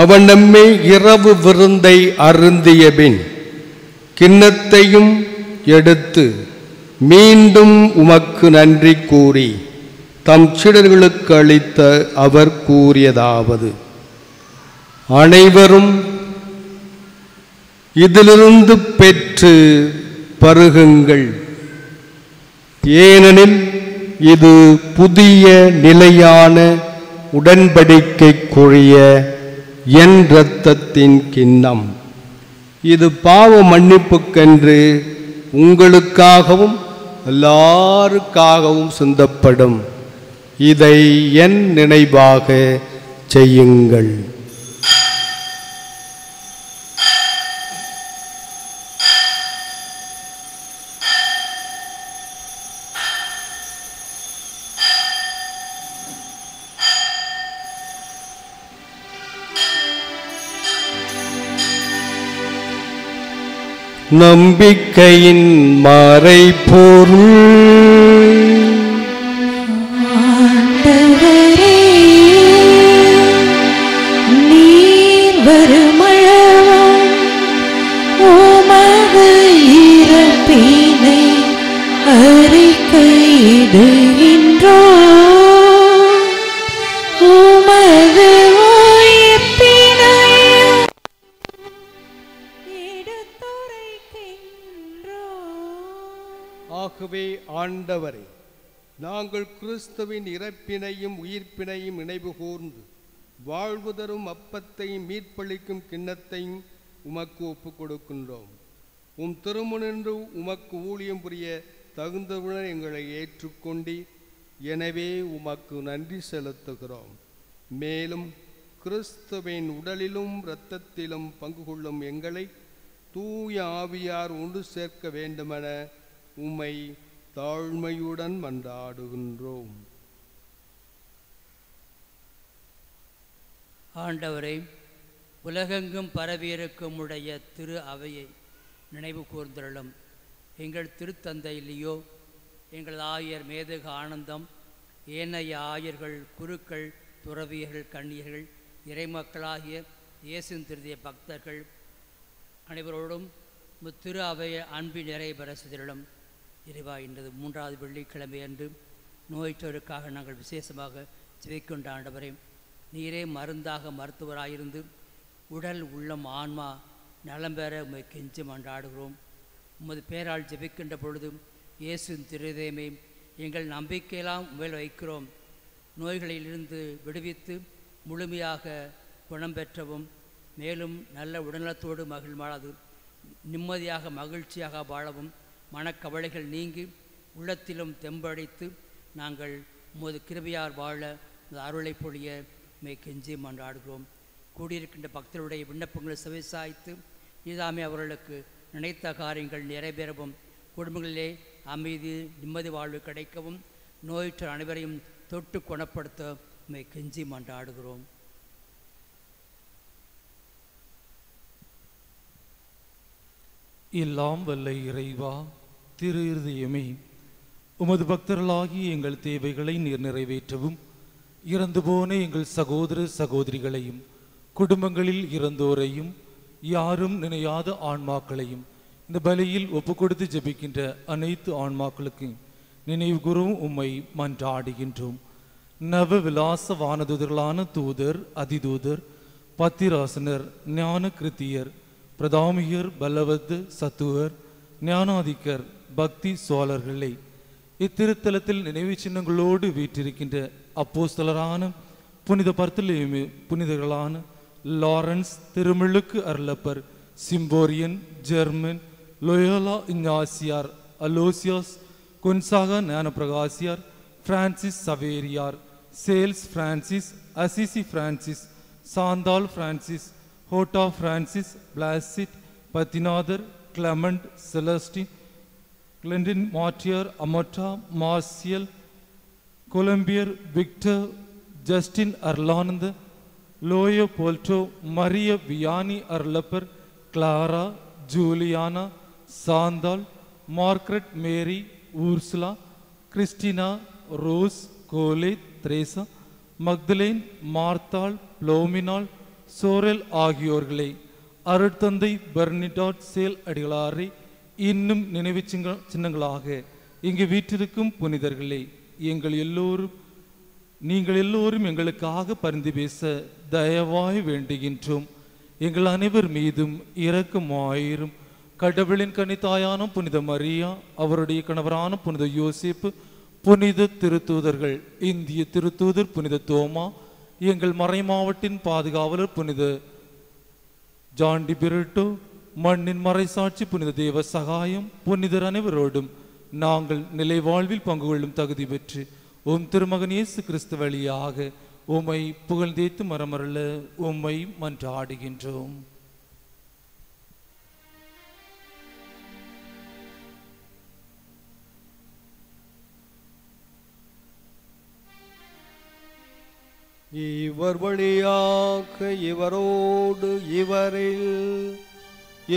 அவன் நம்மை இரவு விருந்தை அருந்திய பின் கிண்ணத்தையும் எடுத்து மீண்டும் உமக்கு நன்றி கூறி தம் சீடர்களுக்கு அளித்த அவர் கூறியதாவது: அனைவரும் இதிலிருந்து பெற்று பருகுங்கள், ஏனெனில் இது புதிய நிலையான உடன்படிக்கைக்குரிய என் இரத்தத்தின் கிண்ணம். இது பாவ மன்னிப்புக்கென்று உங்களுக்காகவும் எல்லாருக்காகவும் சிந்தப்படும். இதை என் நினைவாக செய்யுங்கள். நம்பிக்கையின் மறைபொருள். ஆண்டவரே, நீர் வருமளவும் உமது இறப்பினை அறிக்கையிடுகின்றோம், உமது உயிர்ப்பினையும் எடுத்துரைக்கின்றோம். ஆகவே ஆண்டவரே, நாங்கள் கிறிஸ்துவின் இறப்பினையும் உயிர்ப்பினையும் நினைவு கூர்ந்து வாழ்வு தரும் அப்பத்தையும் மீட்பளிக்கும் கிண்ணத்தையும் உமக்கு ஒப்புக் கொடுக்கின்றோம். உம் திருமுனின்று உமக்கு ஊழியம் புரிய தகுந்தவுடன் எங்களை ஏற்றுக்கொண்டீர். எனவே உமக்கு நன்றி செலுத்துகிறோம். மேலும் கிறிஸ்துவின் உடலிலும் இரத்தத்திலும் பங்கு கொள்ளும் எங்களை தூய ஆவியார் ஒன்று சேர்க்க வேண்டுமென உம்மை தாழ்மையுடன் மன்றாடுகின்றோம். ஆண்டவரை, உலகெங்கும் பரவியிருக்கும் உடைய திரு அவையை நினைவு கூர்ந்தருளும். எங்கள் திருத்தந்தை லியோ, எங்கள் ஆயர் மேதக ஆனந்தம், ஏனைய ஆயர்கள், குருக்கள், துறவியர்கள், கன்னியர்கள், இறைமக்களாகிய இயேசுவின் திருதிய பக்தர்கள் அனைவரோடும் திரு அவையை அன்பின் நிறைவேற செய்திருளும். இறைவா, இன்றது 3வது வெள்ளிக்கிழமை அன்று நோயற்றோருக்காக நாங்கள் விசேஷமாக ஜெபிக்கின்ற ஆண்டவரே, நீரே மருந்தாக மருத்துவராயிருந்து உடல் உள்ளம் ஆன்மா நலம் பெற உம்மை கெஞ்சி மன்றாடுகிறோம். உமது பேரால் ஜெபிக்கின்ற பொழுதும் இயேசுவின் திருதயமே எங்கள் நம்பிக்கையெல்லாம் உண்மையில் வைக்கிறோம். நோய்களிலிருந்து விடுவித்து முழுமையாக குணம் பெற்றவும், மேலும் நல்ல உடல்நலத்தோடு மகிழ்வாழது நிம்மதியாக மகிழ்ச்சியாக வாழவும், மனக்கவலைகள் நீங்கி உள்ளத்திலும் தெம்படைத்து நாங்கள் உமது கிருபையார் வாழ அருளை பொழிய மே கெஞ்சி மன்றாடுகிறோம். கூடியிருக்கின்ற பக்தருடைய விண்ணப்பங்களை செவிசாய்த்து இதாமே அவர்களுக்கு நினைத்த காரியங்கள் நிறைவேறவும், குடும்பங்களிலே அமைதி நிம்மதி வாழ்வு கிடைக்கவும், நோயற்ற அனைவரையும் தொட்டு குணப்படுத்த மே கெஞ்சி மன்றாடுகிறோம். எல்லாம் வல்ல இறைவா, திரு இருதயமே, உமது பக்தர்களாகி எங்கள் தேவைகளை நீர் நிறைவேற்றவும், இறந்து போன எங்கள் சகோதர சகோதரிகளையும் குடும்பங்களில் இறந்தோரையும் யாரும் நினையாத ஆன்மாக்களையும் இந்த பலியில் ஒப்புக்கொடுத்து ஜெபிக்கின்ற அனைத்து ஆன்மாக்களுக்கு நினைவு கூறும் உம்மை மன்றாடுகின்றோம். நவ விலாச வானதூதர்களான தூதர், அதிதூதர், பத்திராசனர், ஞான கிருத்தியர், பிரதாமியர், பல்லவத், சத்துவர், ஞானாதிக்கர், பக்தி சோழர்களே, இத்திருத்தலத்தில் நினைவு சின்னங்களோடு வீற்றிருக்கின்ற அப்போஸ்தலரான புனித பர்த்தலேமு, புனிதர்களான லாரன்ஸ், திருமுழுக்கு Arulappar, Symphorian, German, Loyola Innasiyar, Aloysius, Gonzaga Gnanaprakasiyar, Francis Saveriyar, Sales Francis, Assisi Francis, Chantal Francis, ஹோட்டா Francis, Placid, Pathinathar, Clement, Celestine, கிளெண்டின், மார்டியர், அமோட்டா, மார்சியல், கொலம்பியர், விக்டர், ஜஸ்டின் அர்லானந்த், லோயோ போல்டோ, Maria Vianney Arlappar, Clara, Juliana, Chantal, Margaret Mary, Ursula, Christina, Rose, கோலே, திரேசா, மக்தலேன், மார்த்தாள், புளோமினாள், சோரெல் ஆகியோர்களை அருட்தந்தை பெர்னிடாட் சேல் அடிகளாரை இன்னும் நினைவு சின்னங்களாக இங்கு வீற்றிருக்கும் புனிதர்களே, நீங்கள் எல்லோரும் எங்களுக்காக பரிந்து பேச தயவாய் வேண்டுகின்றோம். எங்கள் அனைவர் மீதும் இரக்கமாயிரும். கடவுளின் கன்னித்தாயான புனித மரியா, அவருடைய கணவரான புனித யோசேப்பு, புனித திருத்தூதர்கள், இந்திய திருத்தூதர் புனித தோமா, எங்கள் மறைமாவட்டின் பாதுகாவலர் புனித ஜாண்டி பிரிட்டோ, மண்ணின் மறைசாட்சி புனித தேவ சகாயம், புனிதர் அனைவரோடும் நாங்கள் நிலை வாழ்வில் பங்கு கொள்ளும் தகுதி பெற்று உம் திருமகன் இயேசு கிறிஸ்து வழியாக உம்மை புகழ்ந்தேத்து மரமரல உம்மை மன்றாடுகின்றோம். இவர் வழியாக இவரோடு இவரில்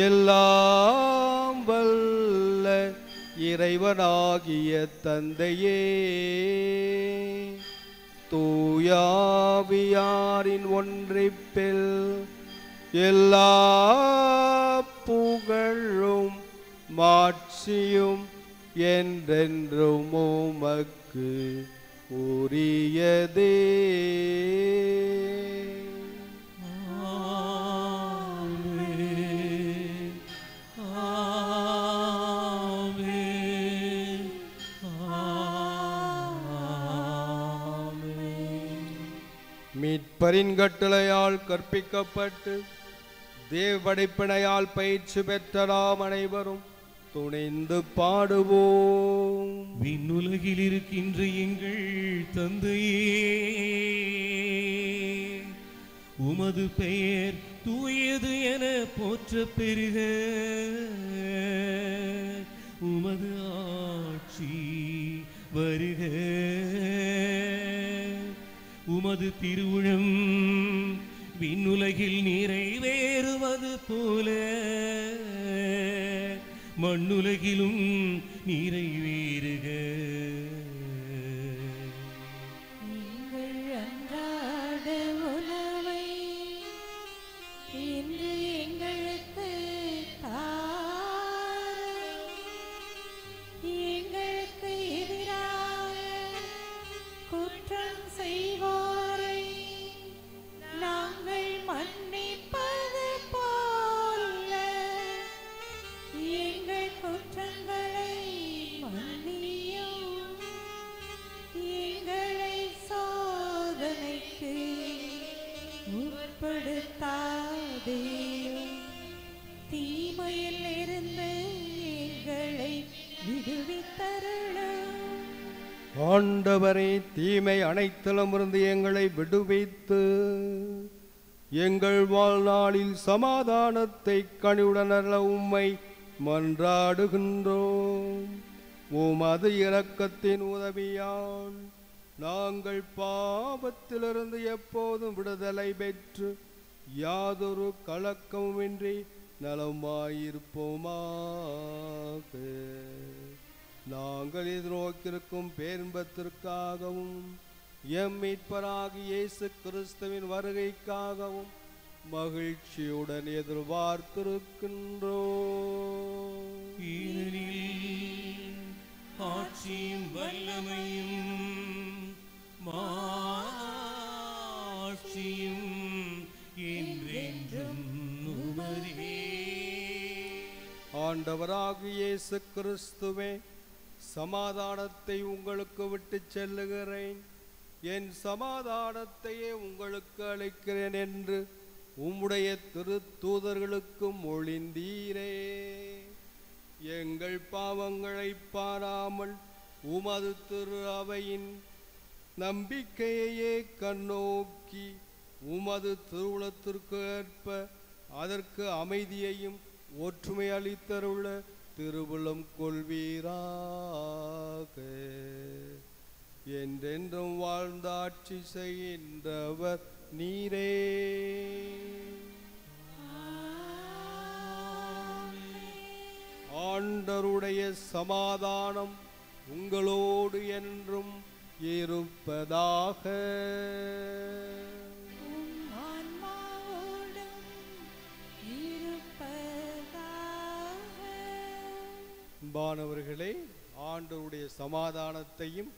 எல்லாம் வல்ல இறைவனாகிய தந்தையே, தூயாவியாரின் ஒன்றிப்பில் எல்லா புகழும் மாட்சியும் என்றென்றும் உமக்கு உரியதே. மீட்பரின் கட்டளையால் கற்பிக்கப்பட்டு தேவடிப்பினையால் பயிற்சி பெற்ற நாம் அனைவரும் துணிந்து பாடுவோம். விண்ணுலகில் இருக்கின்ற எங்கள் தந்தையே, உமது பெயர் தூயது என போற்ற பெருக, உமது ஆட்சி வருக, உமது திருவுளம் விண்ணுலகில் நிறைவேறுவது போல மண்ணுலகிலும் நிறைவேறுக. எங்கள் அன்றாட உணவை இன்று எங்களுக்கு தாரும். எங்களுக்கு எதிராக குற்றம் செய்வோரை நாங்கள் மன்னிப்பது போல எங்கள் குற்றங்களை மன்னியும். எங்களை சோதனைக்கு உட்படுத்தாதேயும், தீமையில் இருந்து எங்களை விடுவித்தருளும். ஆண்டவரே, தீமை அனைத்திலும் இருந்து எங்களை விடுவித்து எங்கள் வாழ்நாளில் சமாதானத்தை கனிவுடன் அருள உம்மை மன்றாடுகின்றோம். உமது இரக்கத்தின் உதவியால் நாங்கள் பாவத்திலிருந்து எப்போதும் விடுதலை பெற்று யாதொரு கலக்கமுமின்றி நலமாயிருப்போமாக. நாங்கள் எதிர்நோக்கியிருக்கும் பேரின்பத்திற்காகவும் எம் மீட்பராகிய இயேசு கிறிஸ்துவின் வருகைக்காகவும் மகிழ்ச்சியுடன் எதிர்பார்த்திருக்கின்றோம். ஏனெனில் ஆட்சியும் வல்லமையும் மாட்சியும் என்றென்றும் உமதே. ஆண்டவராகிய இயேசு கிறிஸ்துவே, சமாதானத்தை உங்களுக்கு விட்டுச் செல்லுகிறேன், என் சமாதானத்தையே உங்களுக்கு அளிக்கிறேன் என்று உம்முடைய திருத்தூதர்களுக்கு மொழிந்தீரே. எங்கள் பாவங்களை பாராமல் உமது திரு அவையின் நம்பிக்கையையே கண்ணோக்கி உமது திருவுளத்திற்கு ஏற்ப அதற்கு அமைதியையும் ஒற்றுமை அளித்தருள திருவுளம் கொள்வீராக. என்றென்றும் வாழ்ந்த ஆட்சி செய்கின்றவர் நீரே. ஆண்டருடைய சமாதானம் உங்களோடு என்றும் இருப்பதாக. அன்பானவர்களே, ஆண்டவருடைய சமாதானத்தையும்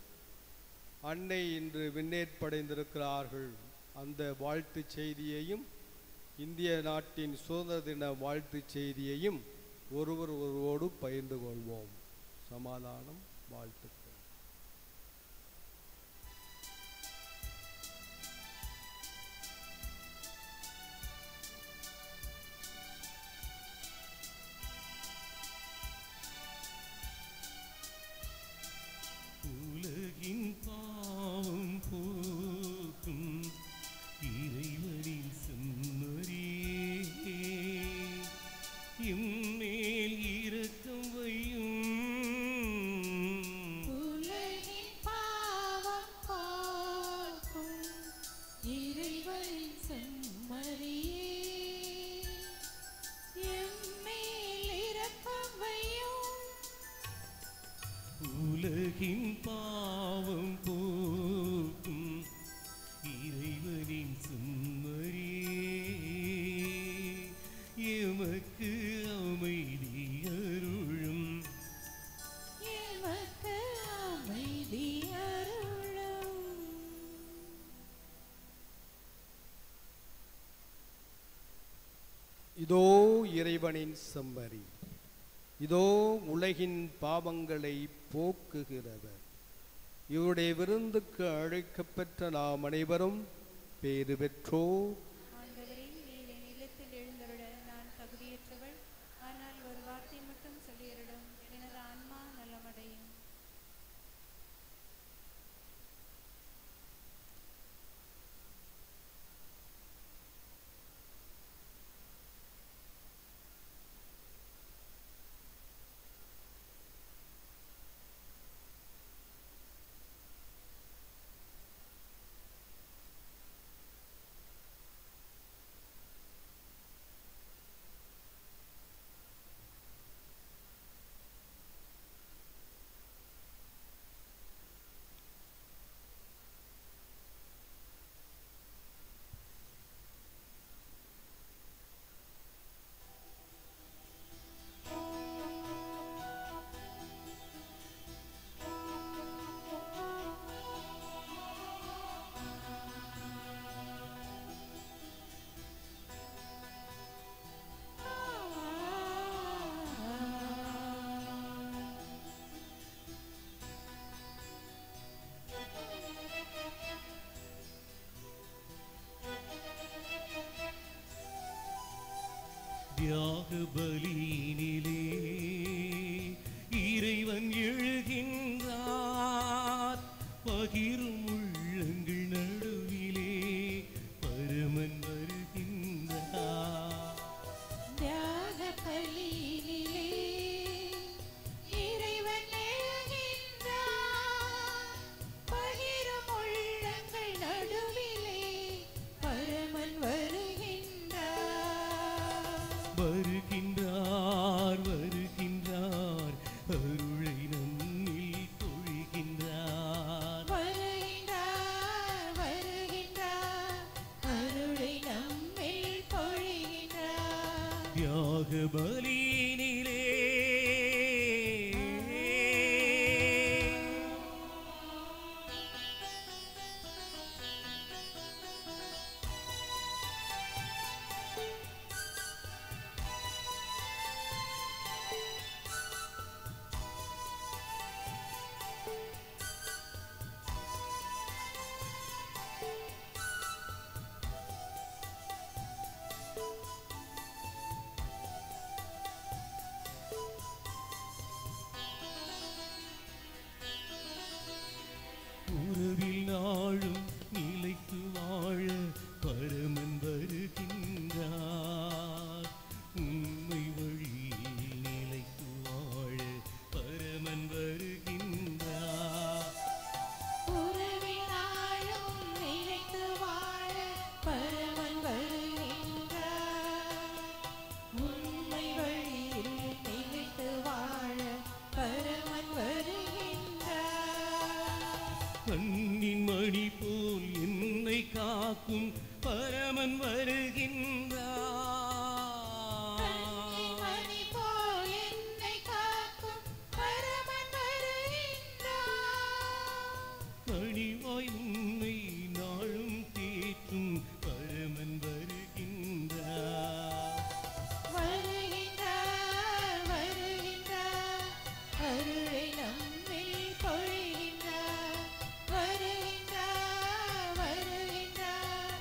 அன்னை இன்று விண்ணேற்படைந்திருக்கிறார்கள் அந்த வாழ்த்து செய்தியையும் இந்திய நாட்டின் சுதந்திர தின வாழ்த்து செய்தியையும் ஒருவரோடு பகிர்ந்து கொள்வோம். சமாதானம், வாழ்த்துக்கள். உலகின் பாவம் போக்கும் இறைவனின் செம்மறியே, இம்மேல் இரக்கம் வையும். உலகின் பாவம் போக்கும் இறைவனின் செம்மறியே, எம்மேல் இரக்கம் வையும். உலகின் பாவம் போக்கும் இறைவனின் செம்மறியே, எமக்கு அமைதி அருளும். எமக்கு அமைதி அருளும். இதோ இறைவனின் செம்மறி, இதோ உலகின் பாவங்களை போக்குகிறவர். இவருடைய விருந்துக்கு அழைக்கப்பெற்ற நாம் அனைவரும் பேறு பெற்றோர். ஆண்டவரே, நீர் என் இல்லத்தில் எழுந்தருள நான் தகுதியற்றவள். ஆனால் ஒரு வார்த்தை மட்டும் சொல்லியருளும், எனது ஆன்மா நலமடையும். தியாக பலியினிலே இறைவன் எழுகின்றார். பகிரும் உள்ளங்கள் நடுவிலே பரமன் வருகின்றார். தியாக பலியினிலே இறைவன் எழுகின்றார். பகிரும் உள்ளங்கள் நடுவிலே பரமன் வருகின்றார், வருகின்றார், அருளை நம்மில் பொழிகின்றார். வருகின்றார், வருகின்றார், அருளை நம்மில் பொழிகின்றார். தியாக பலியினிலே உறவில் நாளும் நிலைத்து வாழ பர கண்ணின் மணி போல் என்னை காக்கும் பரமன் வருகின்றார். மணி போல் என்னை காக்கும் பரமன் வருகின்றார். கனிவாய் உன்னை நாளும் தேற்றும் பரமன் வருகின்றார். வருகின்றார் வருகின்றார் அருளை நம்மில் பொழிகின்றார். வருகின்றார் வருகின்றார்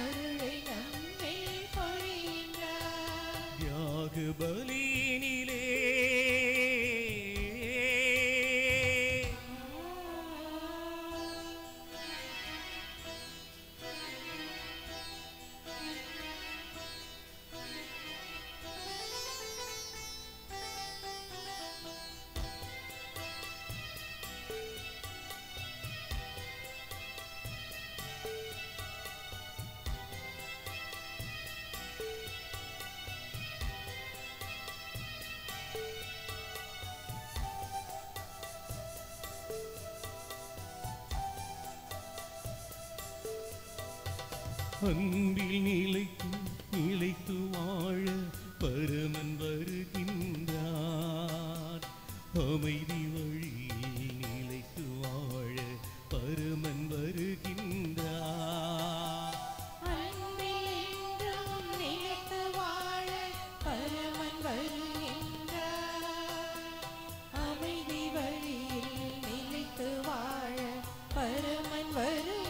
அருளை நம்மில் பொழிகின்றார். தியாக பலியினிலே அன்பில் நிலைத்து வாழ பரமன் வருகின்றார். அமைதி வழியில் நிலைத்து வாழ பரமன் வருகின்றார். அன்பில் என்றும் நிலைத்து வாழ பரமன் வருகின்றார். அமைதி வழியில் நிலைத்து வாழ பரமன் வருகின்றார்.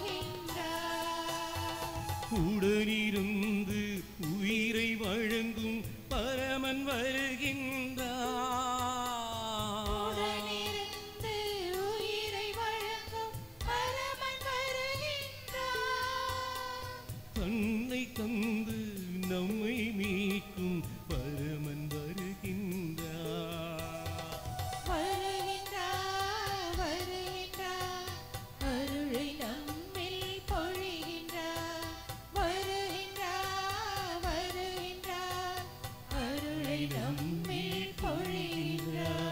உடனிருந்து உயிரை வழங்கும் பரமன் வருகின்றார். உடனிருந்து உயிரை வழங்கும் பரமன் வருகின்றார். தன்னை தந்து நம்மை மீட்கும் பரமன் வருகின்றார். வருகின்றார் வருகின்றார் அருளை நம்மில் பொழிகின்றார். வருகின்றார் வருகின்றார் அருளை நம்மில் பொழிகின்றார்.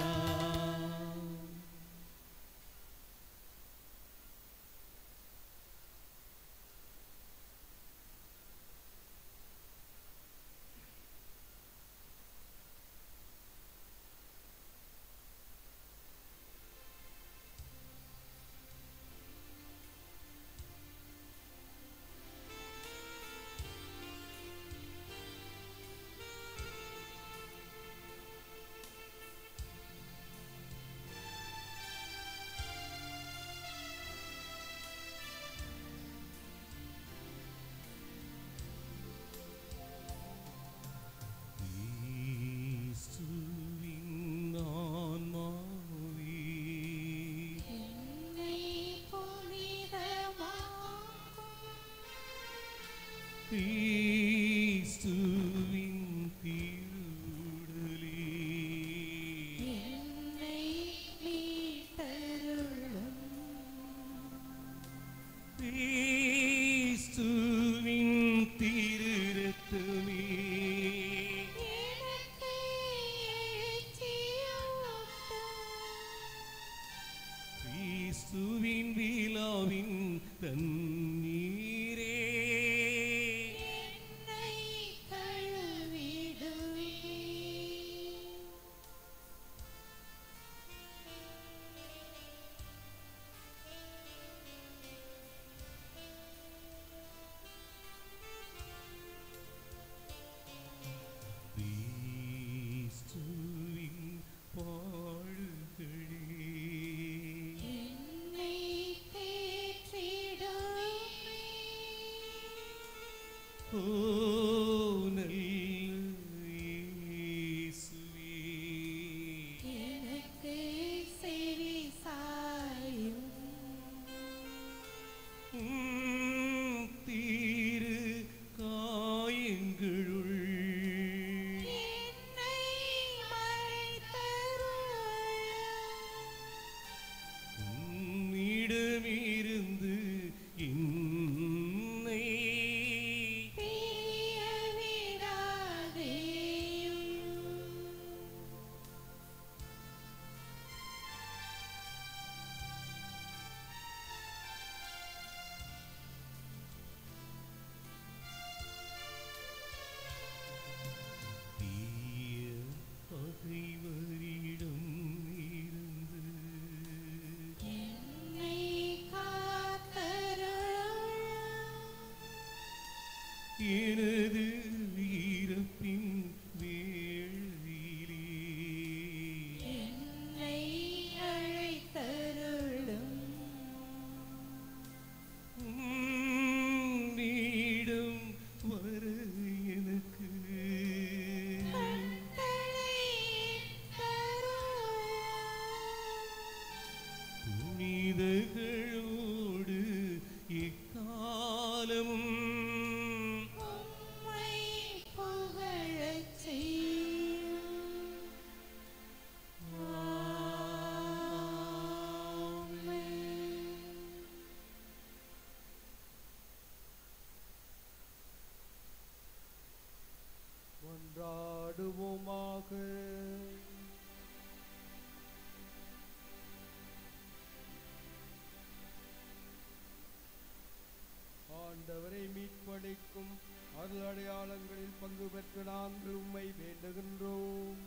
இயேசுவின் ஆன்மாவே, என்னை புனிதமாக்கும். கிறிஸ்துவின் திருவுடலே, என்னை மீட்டருளும். கிறிஸ்துவின் திரு இரத்தமே, எனக்கு எழுச்சியூட்டும். கிறிஸ்துவின் விழாவின் தண்ணீரே, என்னை கழுவிடுவே. கிறிஸ்துவின் பாடுகளே, என்னை தேற்றிடுவே. ஓ நல்ல இயேசுவே, எனக்கு செவி சாயும். திரு காயங்களுள் என்னை மறைத்தருளும். உம்மிடமிருந்து என்னை பிரிய விடாதேயும். புகழோடு இக்காலமும் உம்மை புகழச் செய்யும். ஆமென். கொண்டாடுவோமாக. ஆண்டவரை மீட்பளிக்கும் அருள் அடையாளங்களில் பங்கு பெற்று நாங்கள் உம்மை வேண்டுகின்றோம்.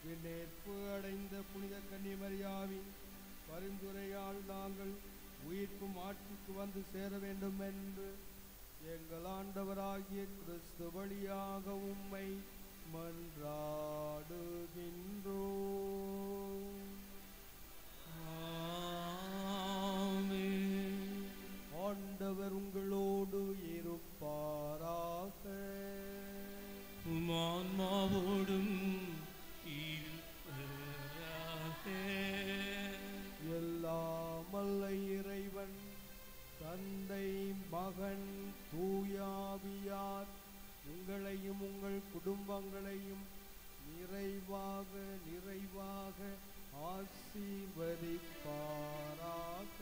விண்ணேற்பு அடைந்த புனித கன்னிமரியாவின் பரிந்துரையால் நாங்கள் உயிர்ப்பும் ஆட்சிக்கு வந்து சேர வேண்டும் என்று எங்கள் ஆண்டவராகிய கிறிஸ்து வழியாக உம்மை மன்றாடுகின்றோம். ஆமென். ஆண்டவர் உங்களோடு இருப்பாராக. உம் ஆன்மாவோடும் இருப்பதாக. எல்லாம் வல்ல இறைவன் தந்தை மகன் தூயாவியார் உங்களையும் உங்கள் குடும்பங்களையும் நிறைவாக நிறைவாக ஆசீர்வதிப்பாராக.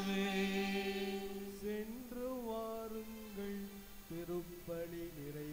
ஆமென். சென்று வாருங்கள், திருப்பலி நிறைவு